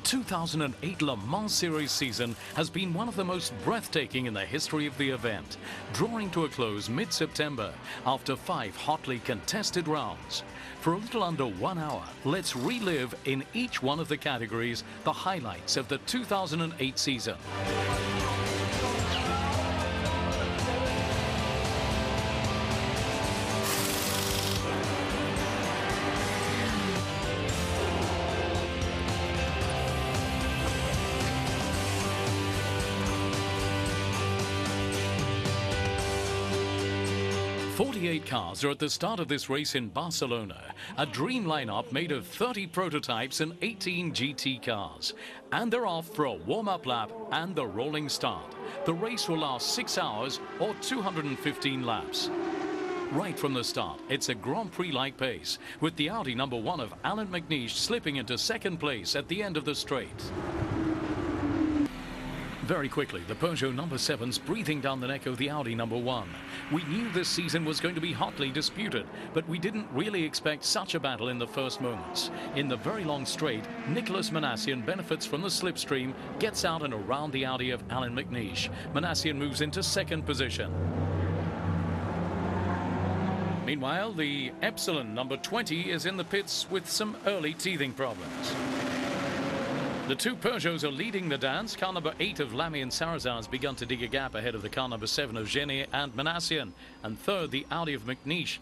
2008 Le Mans Series season has been one of the most breathtaking in the history of the event, drawing to a close mid-September after 5 hotly contested rounds. For a little under 1 hour, let's relive in each one of the categories the highlights of the 2008 season. "48 cars are at the start of this race in Barcelona, a dream lineup made of 30 prototypes and 18 GT cars. And they're off for a warm-up lap and the rolling start. The race will last 6 hours or 215 laps. Right from the start, it's a Grand Prix-like pace, with the Audi number 1 of Alain McNish slipping into second place at the end of the straight. Very quickly, the Peugeot number 7's breathing down the neck of the Audi number 1. We knew this season was going to be hotly disputed, but we didn't really expect such a battle in the first moments. In the very long straight, Nicolas Manassian benefits from the slipstream, gets out and around the Audi of Alain McNish. Manassian moves into second position. Meanwhile, the Epsilon number 20 is in the pits with some early teething problems. The two Peugeots are leading the dance. Car number 8 of Lamy and Sarrazin has begun to dig a gap ahead of the car number 7 of Genier and Manassian. And third, the Audi of McNish.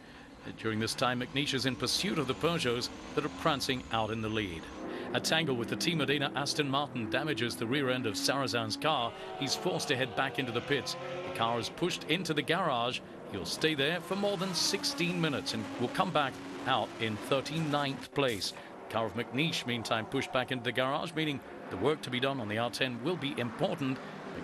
During this time, McNish is in pursuit of the Peugeots that are prancing out in the lead. A tangle with the Team Modena Aston Martin damages the rear end of Sarrazin's car. He's forced to head back into the pits. The car is pushed into the garage. He'll stay there for more than 16 minutes and will come back out in 39th place. Car of McNish, meantime, pushed back into the garage, meaning the work to be done on the R10 will be important.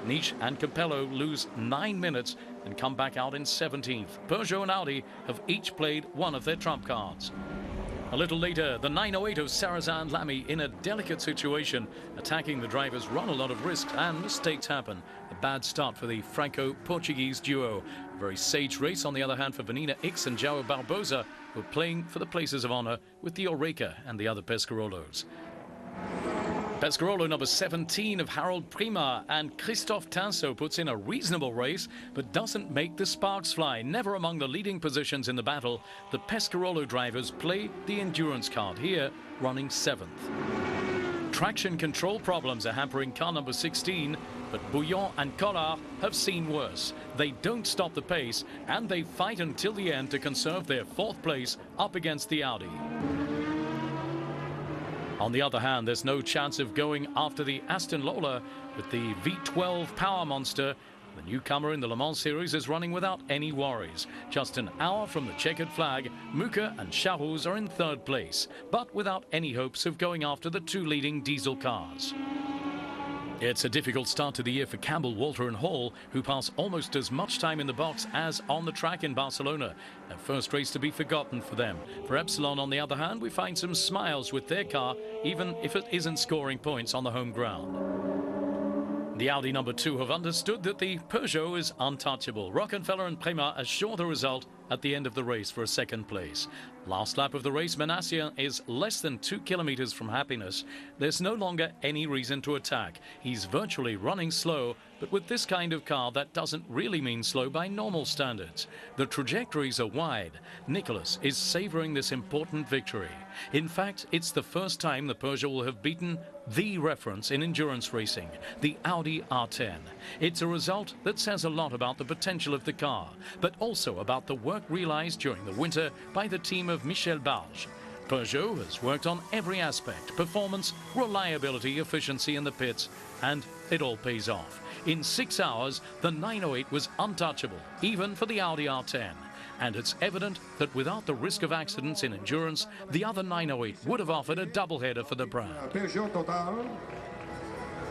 McNish and Capello lose 9 minutes and come back out in 17th. Peugeot and Audi have each played one of their trump cards. A little later, the 908 of Sarrazin and Lamy in a delicate situation. Attacking the drivers run a lot of risks and mistakes happen. A bad start for the Franco-Portuguese duo. A very sage race, on the other hand, for Vanina X and João Barbosa, who are playing for the places of honor with the Oreca and the other Pescarolos. Pescarolo number 17 of Harold Prima and Christophe Tinso puts in a reasonable race, but doesn't make the sparks fly. Never among the leading positions in the battle, the Pescarolo drivers play the endurance card, here running 7th. Traction control problems are hampering car number 16, but Bouillon and Collard have seen worse. They don't stop the pace, and they fight until the end to conserve their 4th place up against the Audi. On the other hand, there's no chance of going after the Aston Lola with the V12 power monster. The newcomer in the Le Mans Series is running without any worries. Just an hour from the checkered flag, Muka and Charroux are in 3rd place, but without any hopes of going after the 2 leading diesel cars. It's a difficult start to the year for Campbell, Walter and Hall, who pass almost as much time in the box as on the track in Barcelona. A first race to be forgotten for them. For Epsilon, on the other hand, we find some smiles with their car, even if it isn't scoring points on the home ground. The Audi number 2 have understood that the Peugeot is untouchable. Rockefeller and Prima assure the result at the end of the race for a 2nd place. Last lap of the race, Manassian is less than 2 kilometers from happiness. There's no longer any reason to attack. He's virtually running slow, but with this kind of car, that doesn't really mean slow by normal standards. The trajectories are wide. Nicolas is savoring this important victory. In fact, it's the first time the Peugeot will have beaten the reference in endurance racing, the Audi R10. It's a result that says a lot about the potential of the car, but also about the work realized during the winter by the team of Michel Barge. Peugeot has worked on every aspect: performance, reliability, efficiency in the pits, and it all pays off. In 6 hours, the 908 was untouchable, even for the Audi R10. And it's evident that without the risk of accidents in endurance, the other 908 would have offered a doubleheader for the brand. Peugeot total